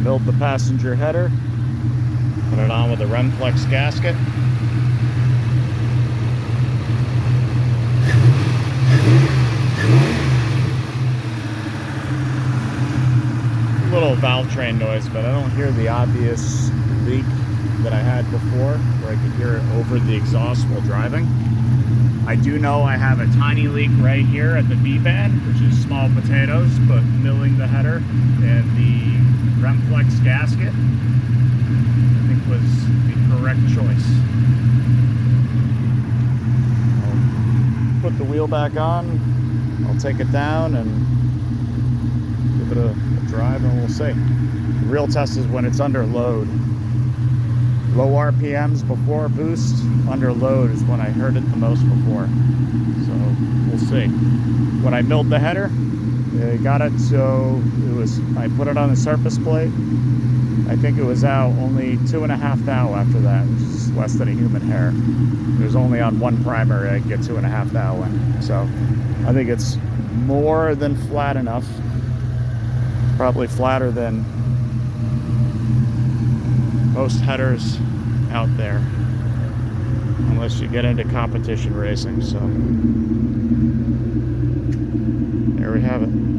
Build the passenger header, put it on with a Remflex gasket. A little valve train noise, but I don't hear the obvious leak that I had before, where I could hear it over the exhaust while driving. I do know I have a tiny leak right here at the V-band, which is small potatoes, but milling the header and the Remflex gasket, I think, was the correct choice. I'll put the wheel back on, I'll take it down and give it a drive, and we'll see. The real test is when it's under load. Low RPMs before boost, under load is when I heard it the most before. So we'll see. When I milled the header, I got it so I put it on the surface plate. I think it was out only 2.5 thou after that, which is less than a human hair. It was only on one primary I could get 2.5 thou in. So I think it's more than flat enough. Probably flatter than most headers out there, unless you get into competition racing. So there we have it.